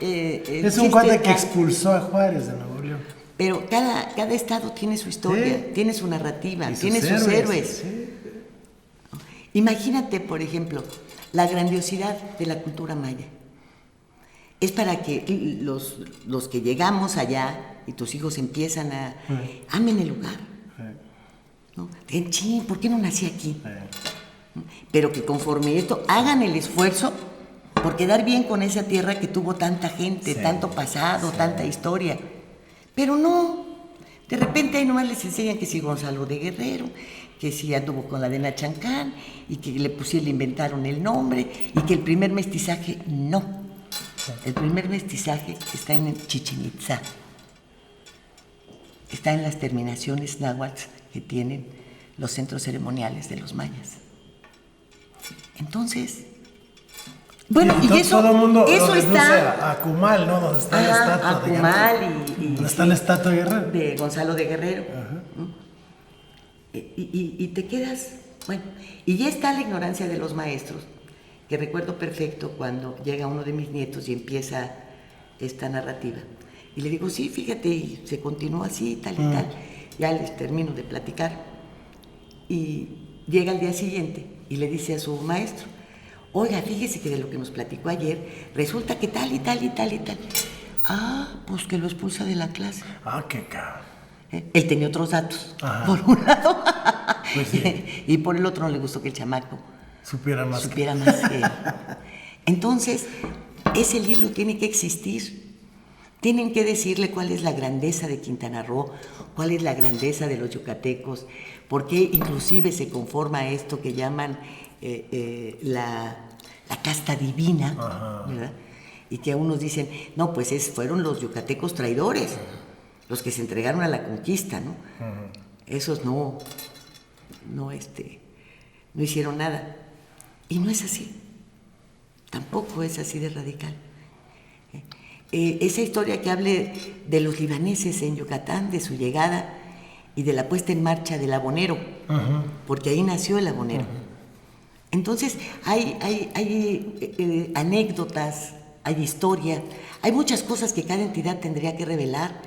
es un cuate que expulsó a Juárez de Nuevo León. Pero cada estado tiene su historia, sí, tiene su narrativa, tiene sus héroes. Sí. Imagínate, por ejemplo, la grandiosidad de la cultura maya. Es para que los que llegamos allá y tus hijos empiezan a amen el lugar. ¿No? Ching, ¿por qué no nací aquí? Pero que conforme esto hagan el esfuerzo por quedar bien con esa tierra que tuvo tanta gente, tanto pasado, tanta historia. Pero no, de repente ahí nomás les enseñan que si Gonzalo de Guerrero, que si anduvo con la de Nachancán, y que le inventaron el nombre, y que el primer mestizaje, no. El primer mestizaje está en Chichén Itzá. Está en las terminaciones náhuatl que tienen los centros ceremoniales de los mayas. Entonces, bueno, y eso, todo el mundo eso está a Cumal, ¿no? Donde está la estatua a Cumal donde está la estatua de Guerrero. De Gonzalo de Guerrero. Y te quedas, bueno, y ya está la ignorancia de los maestros, que recuerdo perfecto cuando llega uno de mis nietos y empieza esta narrativa. Y le digo, sí, fíjate, y se continúa así, tal y tal. Ya les termino de platicar. Y llega al día siguiente y le dice a su maestro, oiga, fíjese que de lo que nos platicó ayer, resulta que tal y tal y tal y tal. Ah, pues que lo expulsa de la clase. Ah, qué cabrón. Él tenía otros datos, Ajá. por un lado, pues sí. Y por el otro no le gustó que el chamaco supiera más que él. Entonces, ese libro tiene que existir. Tienen que decirle cuál es la grandeza de Quintana Roo, cuál es la grandeza de los yucatecos, por qué inclusive se conforma esto que llaman la casta divina, ¿verdad? Y que a unos dicen, no, pues fueron los yucatecos traidores, los que se entregaron a la conquista, ¿no? Esos no hicieron nada. Y no es así. Tampoco es así de radical. esa historia que hable de los libaneses en Yucatán, de su llegada y de la puesta en marcha del Habanero, porque ahí nació el Habanero. Entonces, hay anécdotas, hay historia, hay muchas cosas que cada entidad tendría que revelar.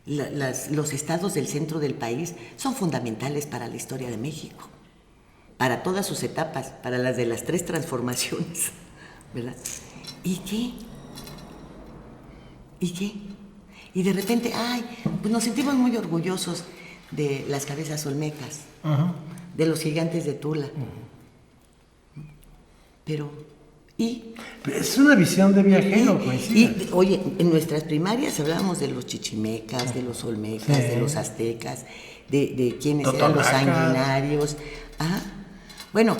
Los estados del centro del país son fundamentales para la historia de México, para todas sus etapas, para las de las 3 transformaciones, ¿verdad? ¿Y qué? ¿Y qué? Y de repente, pues nos sentimos muy orgullosos de las cabezas olmecas, de los gigantes de Tula. Pero, ¿y? Es una visión de viajero, coincide. Oye, en nuestras primarias hablábamos de los chichimecas, de los olmecas, de los aztecas, de quienes eran los sanguinarios. Bueno,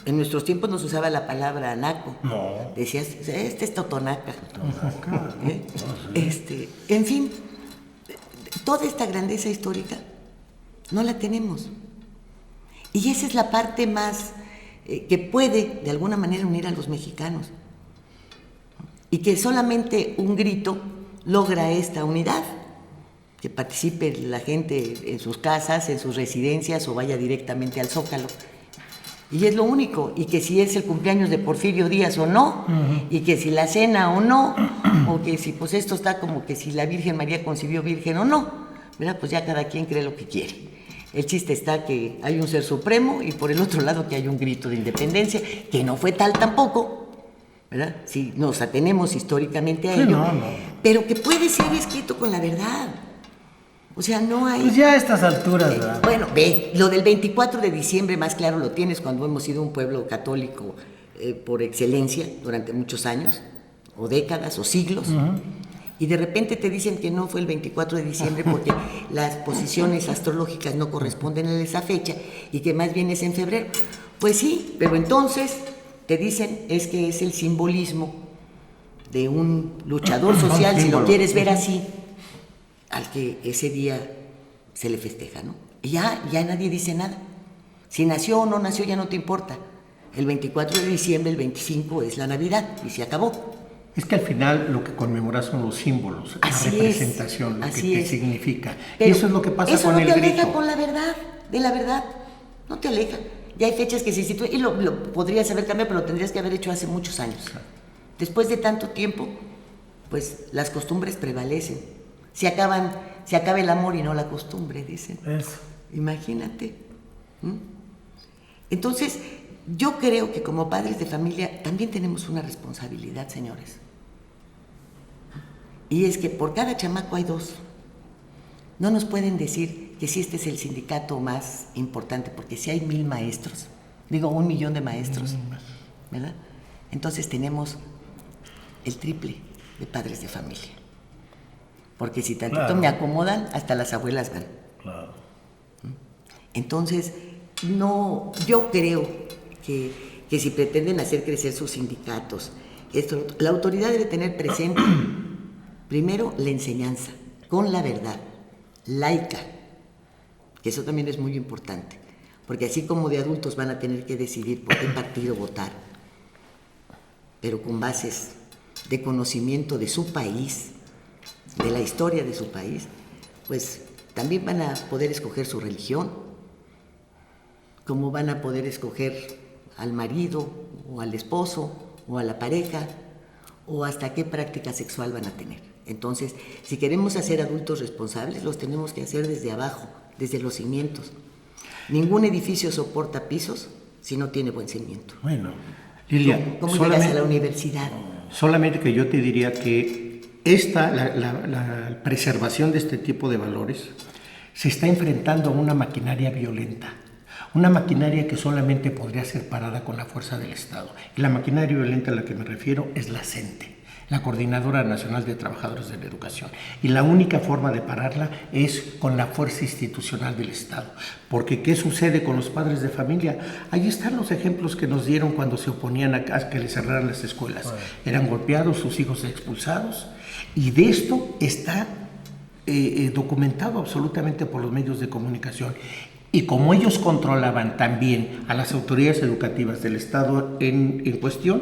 en nuestros tiempos no se usaba la palabra naco. No. Decías, este es totonaca. En fin, toda esta grandeza histórica no la tenemos. Y esa es la parte más que puede, de alguna manera, unir a los mexicanos. Y que solamente un grito logra esta unidad. Que participe la gente en sus casas, en sus residencias o vaya directamente al Zócalo. Y es lo único, y que si es el cumpleaños de Porfirio Díaz o no, y que si la cena o no, o que si pues esto está como que si la Virgen María concibió virgen o no, ¿verdad? Pues ya cada quien cree lo que quiere. El chiste está que hay un ser supremo y por el otro lado que hay un grito de independencia, que no fue tal tampoco, ¿verdad? Si nos atenemos históricamente a ello, pero que puede ser escrito con la verdad. O sea, no hay... Pues ya a estas alturas, ¿verdad? Bueno, lo del 24 de diciembre más claro lo tienes cuando hemos sido un pueblo católico por excelencia durante muchos años, o décadas, o siglos, y de repente te dicen que no fue el 24 de diciembre porque las posiciones astrológicas no corresponden a esa fecha y que más bien es en febrero. Pues sí, pero entonces te dicen es que es el simbolismo de un luchador social, si lo quieres ver así, al que ese día se le festeja, ¿no? Y ya nadie dice nada. Si nació o no nació ya no te importa. El 24 de diciembre, el 25 es la Navidad y se acabó. Es que al final lo que conmemoras son los símbolos, la representación, lo que te significa. Pero y eso es lo que pasa con el grito. Eso no te aleja con la verdad, de la verdad. No te aleja. Ya hay fechas que se sitúan, y lo podrías haber cambiado, pero lo tendrías que haber hecho hace muchos años. Después de tanto tiempo, pues las costumbres prevalecen. Se acaba el amor y no la costumbre, dicen. Eso. Imagínate. Entonces, yo creo que como padres de familia también tenemos una responsabilidad, señores. Y es que por cada chamaco hay 2. No nos pueden decir que si este es el sindicato más importante, porque si hay 1,000 maestros, 1,000,000 de maestros, ¿verdad? Entonces tenemos el triple de padres de familia. Porque si tantito me acomodan, hasta las abuelas van. Claro. Entonces, yo creo que si pretenden hacer crecer sus sindicatos, la autoridad debe tener presente, primero, la enseñanza, con la verdad, laica, que eso también es muy importante, porque así como de adultos van a tener que decidir por qué partido votar, pero con bases de conocimiento de su país, de la historia de su país, pues también van a poder escoger su religión, como van a poder escoger al marido o al esposo o a la pareja, o hasta qué práctica sexual van a tener. Entonces, si queremos hacer adultos responsables, los tenemos que hacer desde abajo, desde los cimientos. Ningún edificio soporta pisos si no tiene buen cimiento. Bueno, Lilia, ¿Cómo llegas a la universidad? Solamente que yo te diría que la preservación de este tipo de valores se está enfrentando a una maquinaria violenta, una maquinaria que solamente podría ser parada con la fuerza del Estado. Y la maquinaria violenta a la que me refiero es la CENTE, la Coordinadora Nacional de Trabajadores de la Educación. Y la única forma de pararla es con la fuerza institucional del Estado. Porque ¿qué sucede con los padres de familia? Ahí están los ejemplos que nos dieron cuando se oponían a que les cerraran las escuelas. Eran golpeados, sus hijos expulsados. Y de esto está documentado absolutamente por los medios de comunicación. Y como ellos controlaban también a las autoridades educativas del Estado en cuestión,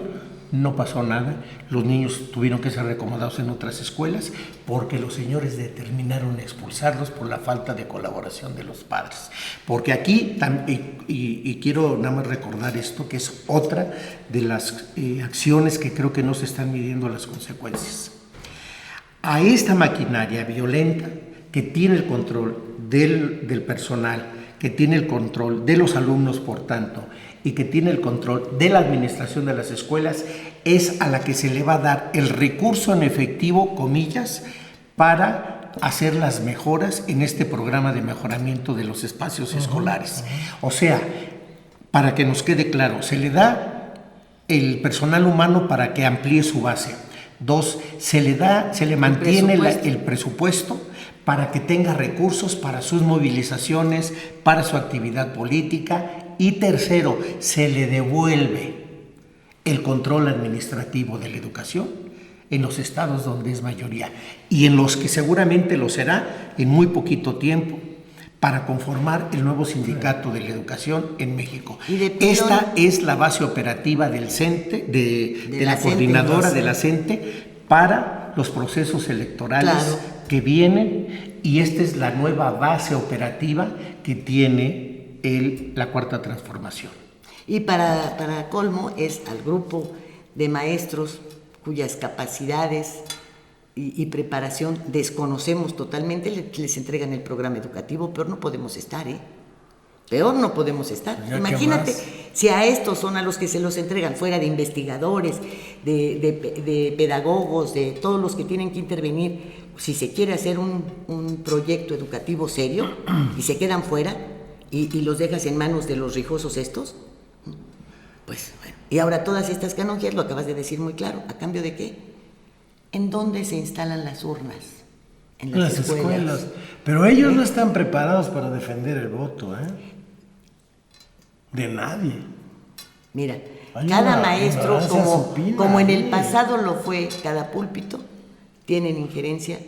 no pasó nada, los niños tuvieron que ser reacomodados en otras escuelas porque los señores determinaron expulsarlos por la falta de colaboración de los padres. Porque aquí, y quiero nada más recordar esto, que es otra de las acciones que creo que no se están midiendo las consecuencias. A esta maquinaria violenta que tiene el control del personal, que tiene el control de los alumnos, por tanto, y que tiene el control de la administración de las escuelas, es a la que se le va a dar el recurso en efectivo, comillas, para hacer las mejoras en este programa de mejoramiento de los espacios escolares. O sea, para que nos quede claro, se le da el personal humano para que amplíe su base. 2, se le mantiene el presupuesto para que tenga recursos para sus movilizaciones, para su actividad política. Y tercero, se le devuelve el control administrativo de la educación en los estados donde es mayoría y en los que seguramente lo será en muy poquito tiempo, para conformar el nuevo sindicato de la educación en México. Esta es la base operativa del CENTE, de la coordinadora de la CENTE para los procesos electorales que vienen, y esta es la nueva base operativa que tiene la Cuarta Transformación. Y para colmo es al grupo de maestros cuyas capacidades y preparación desconocemos totalmente, les entregan el programa educativo. Peor no podemos estar, Peor no podemos estar. Ya, imagínate si a estos son a los que se los entregan, fuera de investigadores, de pedagogos, de todos los que tienen que intervenir. Si se quiere hacer un proyecto educativo serio y se quedan fuera y los dejas en manos de los rijosos estos, pues bueno. Y ahora todas estas canonjías, lo acabas de decir muy claro, ¿a cambio de qué? ¿En dónde se instalan las urnas? En las escuelas. Pero ellos no están preparados para defender el voto, de nadie. Mira, cada maestro, como en el pasado lo fue cada púlpito, tienen injerencia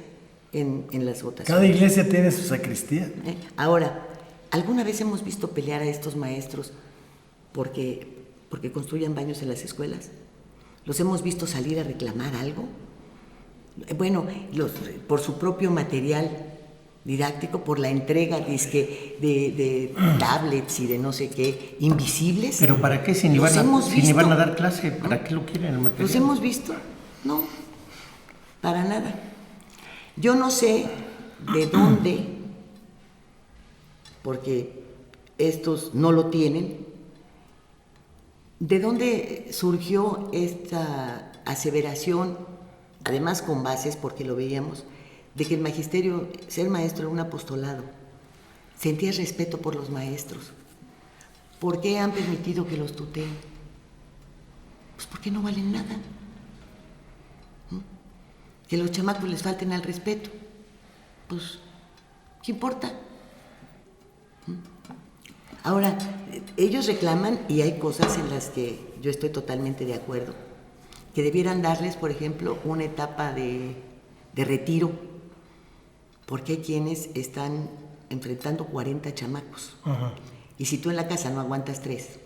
en las votaciones. Cada iglesia tiene su sacristía. Ahora, ¿alguna vez hemos visto pelear a estos maestros porque construyan baños en las escuelas? ¿Los hemos visto salir a reclamar algo? Bueno, por su propio material didáctico, por la entrega de tablets y de no sé qué, invisibles. ¿Pero para qué? Si ni van a dar clase, ¿para qué lo quieren el material? ¿Los hemos visto? No, para nada. Yo no sé de dónde, porque estos no lo tienen, de dónde surgió esta aseveración, además con bases, porque lo veíamos, de que el magisterio, ser maestro era un apostolado. Sentías respeto por los maestros. ¿Por qué han permitido que los tuteen? Pues porque no valen nada. Que los chamacos les falten al respeto. Pues, ¿qué importa? Ahora, ellos reclaman, y hay cosas en las que yo estoy totalmente de acuerdo, que debieran darles, por ejemplo, una etapa de retiro, porque hay quienes están enfrentando 40 chamacos. Ajá. Y si tú en la casa no aguantas 3,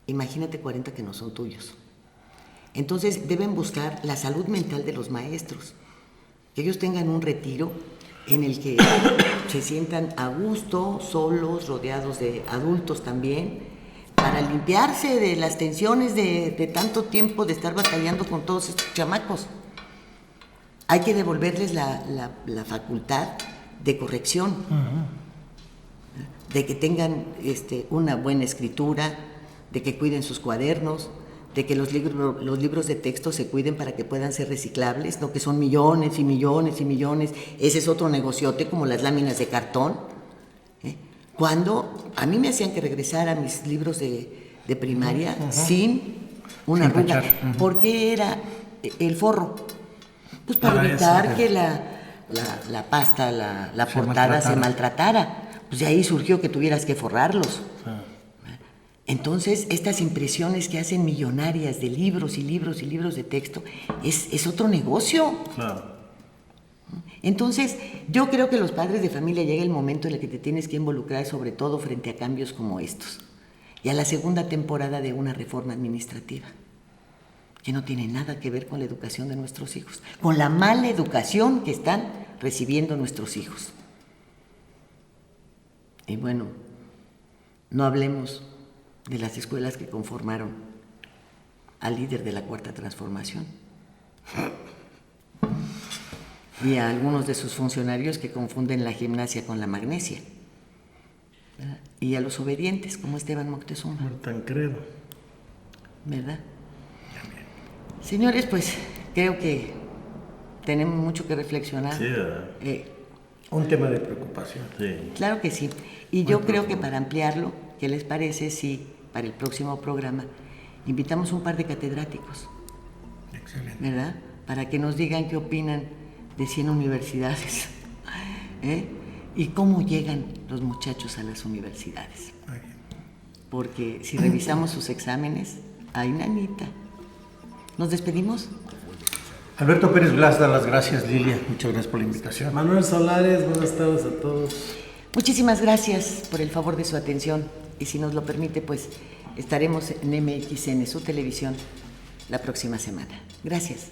imagínate 40 que no son tuyos. Entonces deben buscar la salud mental de los maestros, que ellos tengan un retiro en el que se sientan a gusto, solos, rodeados de adultos también, para limpiarse de las tensiones de tanto tiempo de estar batallando con todos estos chamacos. Hay que devolverles la facultad de corrección, de que tengan una buena escritura, de que cuiden sus cuadernos, de que los libros de texto se cuiden para que puedan ser reciclables, no que son millones y millones y millones. Ese es otro negociote, como las láminas de cartón. Cuando a mí me hacían que regresara a mis libros de primaria sin una arruga. ¿Por qué era el forro? Pues para evitar que la pasta, la portada se maltratara. Pues de ahí surgió que tuvieras que forrarlos. Entonces, estas impresiones que hacen millonarias de libros y libros y libros de texto, es otro negocio. Claro. Entonces, yo creo que los padres de familia llega el momento en el que te tienes que involucrar, sobre todo frente a cambios como estos, y a la segunda temporada de una reforma administrativa. que no tiene nada que ver con la educación de nuestros hijos, con la mala educación que están recibiendo nuestros hijos. Y bueno, no hablemos de las escuelas que conformaron al líder de la Cuarta Transformación y a algunos de sus funcionarios que confunden la gimnasia con la magnesia, ¿verdad? Y a los obedientes como Esteban Moctezuma. Tancredo. ¿Verdad? Señores, pues creo que tenemos mucho que reflexionar. Sí, ¿verdad? Un tema de preocupación. Sí. Claro que sí. Y yo creo que para ampliarlo, ¿qué les parece si para el próximo programa invitamos un par de catedráticos? Excelente. ¿Verdad? Para que nos digan qué opinan de 100 universidades. Y cómo llegan los muchachos a las universidades. Muy bien. Porque si revisamos sus exámenes, hay nanita. ¿Nos despedimos? Alberto Pérez Blas da las gracias, Lilia. Muchas gracias por la invitación. Manuel Solares, buenas tardes a todos. Muchísimas gracias por el favor de su atención. Y si nos lo permite, pues estaremos en MXN, su televisión, la próxima semana. Gracias.